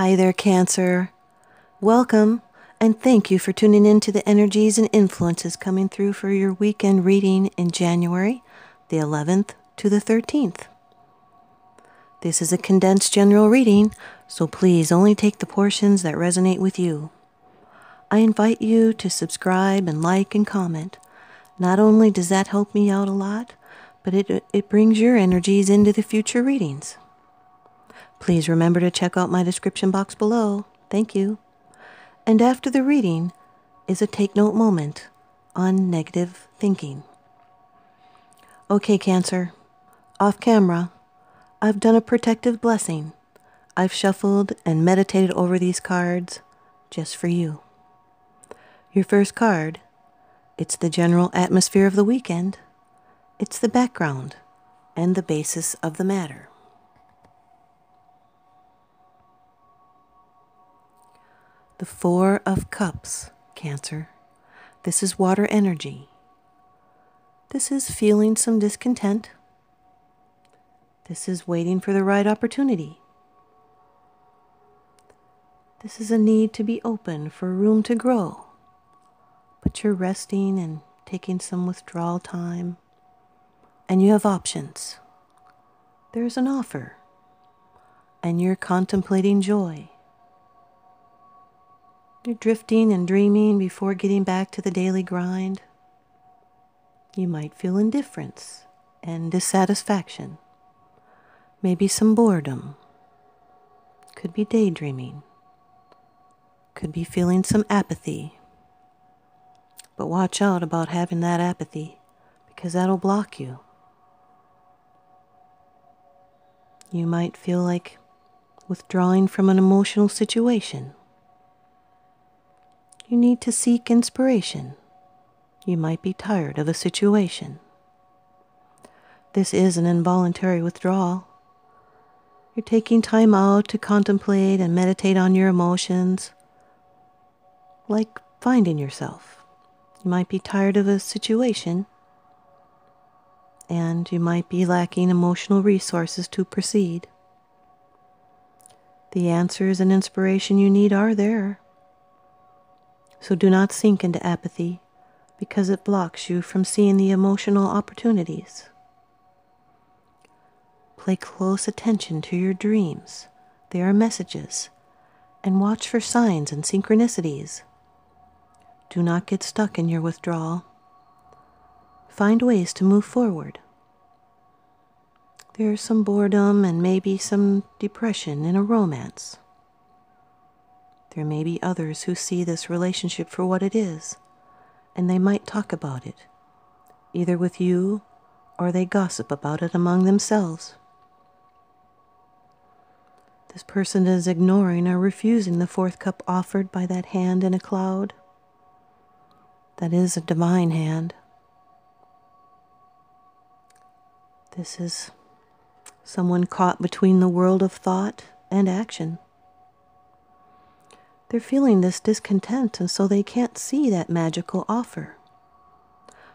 Hi there, Cancer. Welcome, and thank you for tuning in to the energies and influences coming through for your weekend reading in January, the 11th to the 13th. This is a condensed general reading, so please only take the portions that resonate with you. I invite you to subscribe and like and comment. Not only does that help me out a lot, but it brings your energies into the future readings. Please remember to check out my description box below. Thank you. And after the reading is a take note moment on negative thinking. Okay, Cancer, off camera, I've done a protective blessing. I've shuffled and meditated over these cards just for you. Your first card, it's the general atmosphere of the weekend. It's the background and the basis of the matter. The Four of Cups, Cancer. This is water energy. This is feeling some discontent. This is waiting for the right opportunity. This is a need to be open for room to grow. But you're resting and taking some withdrawal time. And you have options. There's an offer. And you're contemplating joy. You're drifting and dreaming before getting back to the daily grind. You might feel indifference and dissatisfaction. Maybe some boredom. Could be daydreaming. Could be feeling some apathy. But watch out about having that apathy, because that'll block you. You might feel like withdrawing from an emotional situation. You need to seek inspiration. You might be tired of a situation. This is an involuntary withdrawal. You're taking time out to contemplate and meditate on your emotions, like finding yourself. You might be tired of a situation, and you might be lacking emotional resources to proceed. The answers and inspiration you need are there. So do not sink into apathy, because it blocks you from seeing the emotional opportunities. Pay close attention to your dreams. They are messages, and watch for signs and synchronicities. Do not get stuck in your withdrawal. Find ways to move forward. There is some boredom and maybe some depression in a romance. There may be others who see this relationship for what it is, and they might talk about it, either with you or they gossip about it among themselves. This person is ignoring or refusing the fourth cup offered by that hand in a cloud. That is a divine hand. This is someone caught between the world of thought and action. They're feeling this discontent, and so they can't see that magical offer.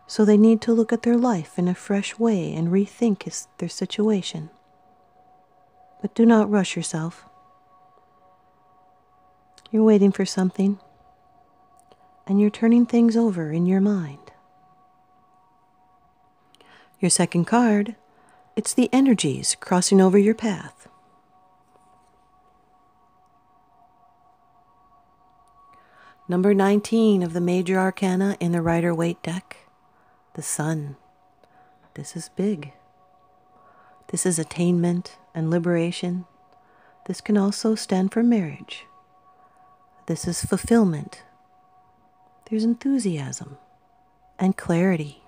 So they need to look at their life in a fresh way and rethink their situation. But do not rush yourself. You're waiting for something, and you're turning things over in your mind. Your second card, it's the energies crossing over your path. Number 19 of the major arcana in the Rider-Waite deck, the Sun. This is big. This is attainment and liberation. This can also stand for marriage. This is fulfillment. There's enthusiasm and clarity.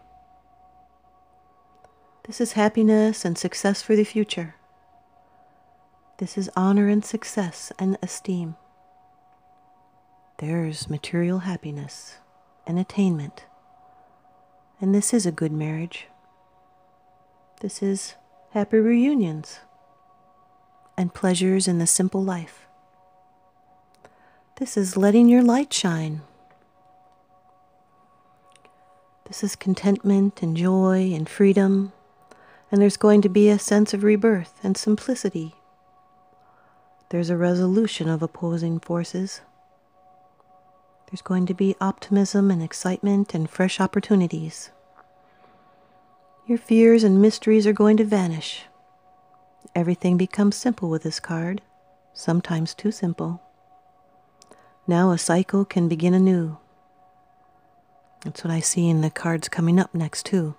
This is happiness and success for the future. This is honor and success and esteem. There's material happiness and attainment. And this is a good marriage. This is happy reunions and pleasures in the simple life. This is letting your light shine. This is contentment and joy and freedom. And there's going to be a sense of rebirth and simplicity. There's a resolution of opposing forces. There's going to be optimism and excitement and fresh opportunities. Your fears and mysteries are going to vanish. Everything becomes simple with this card, sometimes too simple. Now a cycle can begin anew. That's what I see in the cards coming up next too.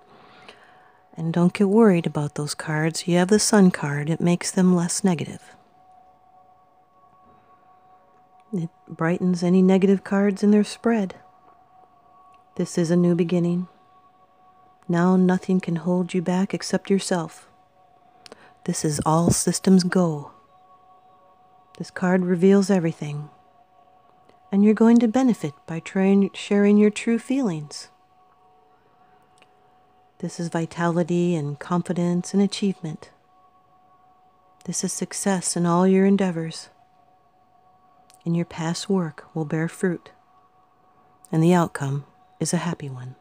And don't get worried about those cards. You have the Sun card. It makes them less negative. It brightens any negative cards in their spread. This is a new beginning. Now nothing can hold you back except yourself. This is all systems go. This card reveals everything. And you're going to benefit by sharing your true feelings. This is vitality and confidence and achievement. This is success in all your endeavors. And your past work will bear fruit. And the outcome is a happy one.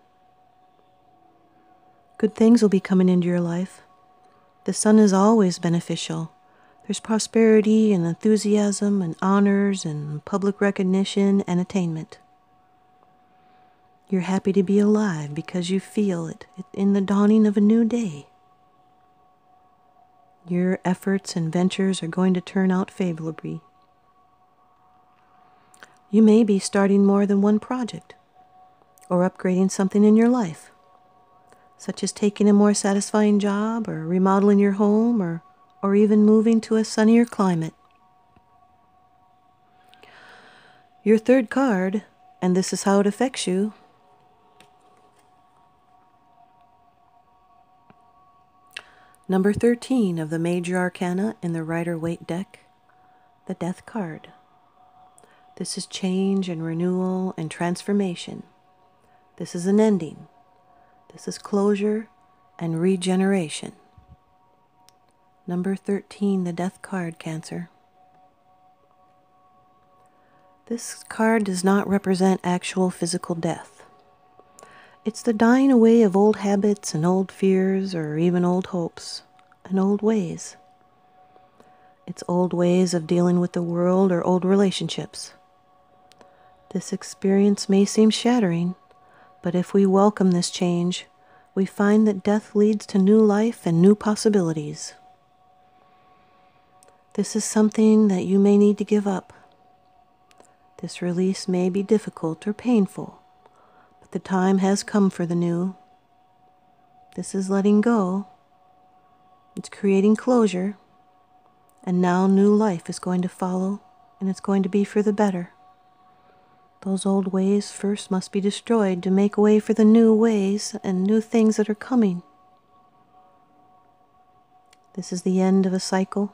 Good things will be coming into your life. The sun is always beneficial. There's prosperity and enthusiasm and honors and public recognition and attainment. You're happy to be alive because you feel it in the dawning of a new day. Your efforts and ventures are going to turn out favorably. You may be starting more than one project or upgrading something in your life, such as taking a more satisfying job or remodeling your home or even moving to a sunnier climate. Your third card, and this is how it affects you. Number 13 of the Major Arcana in the Rider-Waite deck, the Death card. This is change and renewal and transformation. This is an ending. This is closure and regeneration. Number 13, the Death card, Cancer. This card does not represent actual physical death. It's the dying away of old habits and old fears or even old hopes and old ways. It's old ways of dealing with the world or old relationships. This experience may seem shattering, but if we welcome this change, we find that death leads to new life and new possibilities. This is something that you may need to give up. This release may be difficult or painful, but the time has come for the new. This is letting go. It's creating closure, and now new life is going to follow, and it's going to be for the better. Those old ways first must be destroyed to make way for the new ways and new things that are coming. This is the end of a cycle.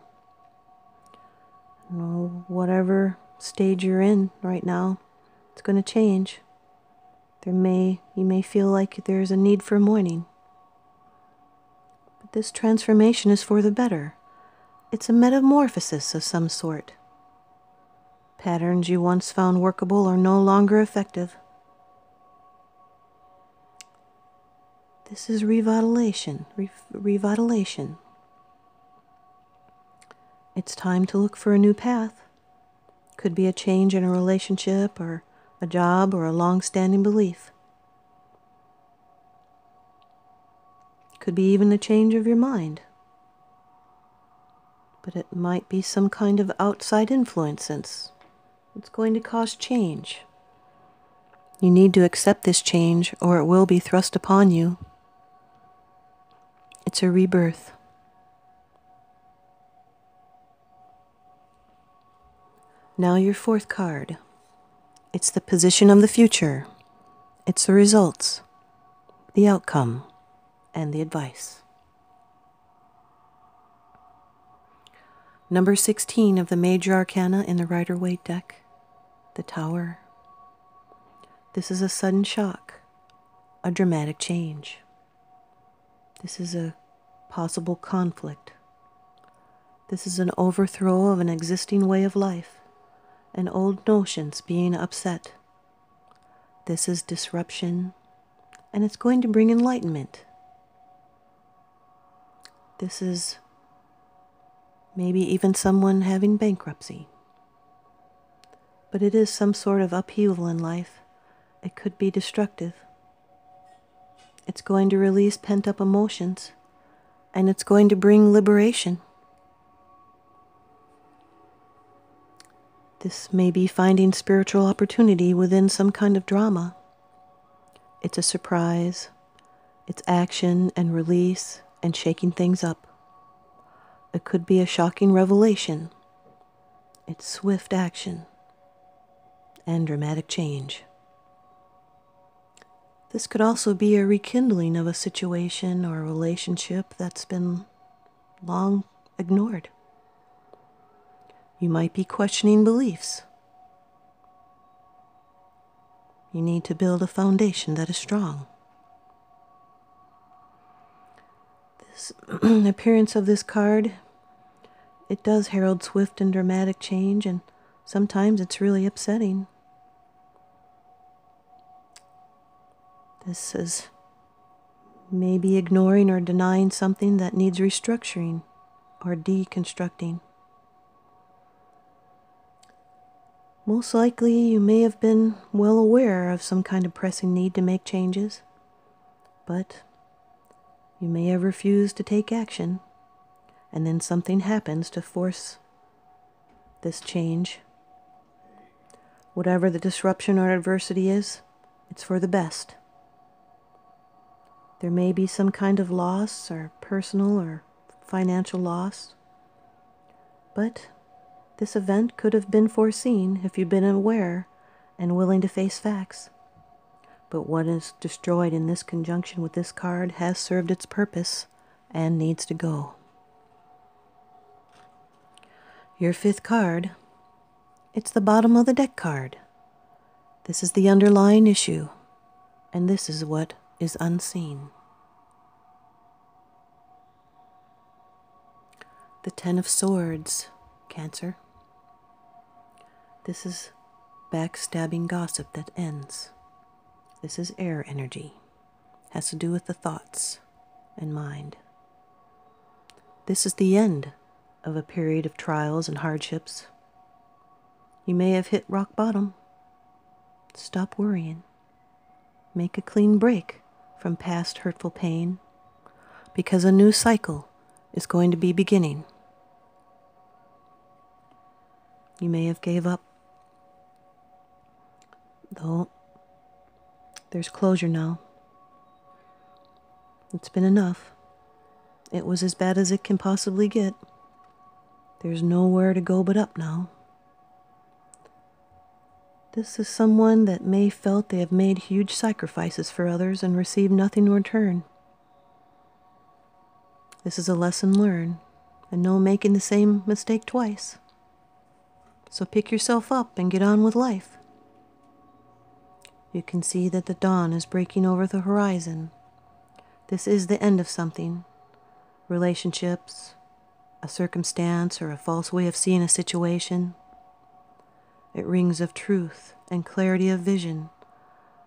Whatever stage you're in right now, it's going to change. You may feel like there's a need for mourning. But this transformation is for the better. It's a metamorphosis of some sort. Patterns you once found workable are no longer effective. This is revitalization. Revitalization. It's time to look for a new path. Could be a change in a relationship or a job or a long-standing belief. Could be even a change of your mind. But it might be some kind of outside influence since it's going to cause change. You need to accept this change or it will be thrust upon you. It's a rebirth. Now your fourth card. It's the position of the future. It's the results, the outcome, and the advice. Number 16 of the Major Arcana in the Rider-Waite deck, the Tower. This is a sudden shock, a dramatic change. This is a possible conflict. This is an overthrow of an existing way of life, and old notions being upset. This is disruption, and it's going to bring enlightenment. This is maybe even someone having bankruptcy. But it is some sort of upheaval in life. It could be destructive. It's going to release pent-up emotions, and it's going to bring liberation. This may be finding spiritual opportunity within some kind of drama. It's a surprise. It's action and release and shaking things up. It could be a shocking revelation. It's swift action and dramatic change. This could also be a rekindling of a situation or a relationship that's been long ignored. You might be questioning beliefs. You need to build a foundation that is strong. This appearance of this card, it does herald swift and dramatic change, and sometimes it's really upsetting. This is maybe ignoring or denying something that needs restructuring or deconstructing. Most likely, you may have been well aware of some kind of pressing need to make changes, but you may have refused to take action, and then something happens to force this change. Whatever the disruption or adversity is, it's for the best. There may be some kind of loss or personal or financial loss, but this event could have been foreseen if you'd been aware and willing to face facts. But what is destroyed in this conjunction with this card has served its purpose and needs to go. Your fifth card, it's the bottom of the deck card. This is the underlying issue, and this is what is unseen. The Ten of Swords, Cancer. This is backstabbing gossip that ends. This is air energy. Has to do with the thoughts and mind. This is the end of a period of trials and hardships. You may have hit rock bottom. Stop worrying. Make a clean break from past hurtful pain, because a new cycle is going to be beginning. You may have gave up, though there's closure now. It's been enough. It was as bad as it can possibly get. There's nowhere to go but up now. This is someone that may felt they have made huge sacrifices for others and received nothing in return. This is a lesson learned, and no making the same mistake twice. So pick yourself up and get on with life. You can see that the dawn is breaking over the horizon. This is the end of something. Relationships, a circumstance, or a false way of seeing a situation. It rings of truth and clarity of vision,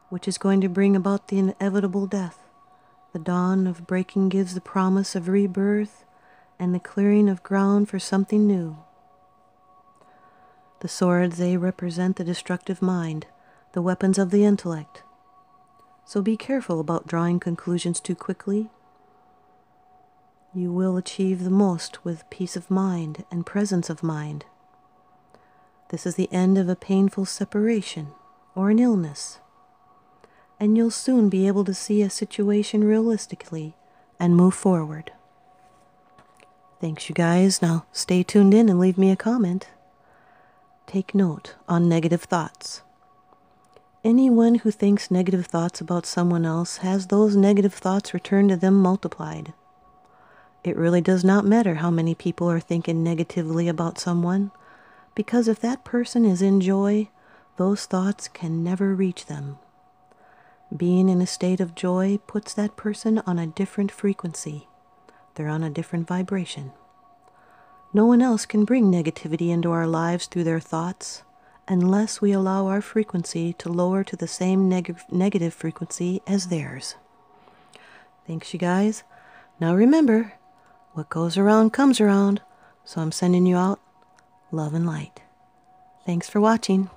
which is going to bring about the inevitable death. The dawn of breaking gives the promise of rebirth and the clearing of ground for something new. The swords, they represent the destructive mind, the weapons of the intellect. So be careful about drawing conclusions too quickly. You will achieve the most with peace of mind and presence of mind. This is the end of a painful separation or an illness, and you'll soon be able to see a situation realistically and move forward. Thanks, you guys. Now stay tuned in and leave me a comment. Take note on negative thoughts. Anyone who thinks negative thoughts about someone else has those negative thoughts returned to them multiplied. It really does not matter how many people are thinking negatively about someone, because if that person is in joy, those thoughts can never reach them. Being in a state of joy puts that person on a different frequency. They're on a different vibration. No one else can bring negativity into our lives through their thoughts unless we allow our frequency to lower to the same negative frequency as theirs. Thanks, you guys. Now remember, what goes around comes around. So I'm sending you out love and light. Thanks for watching.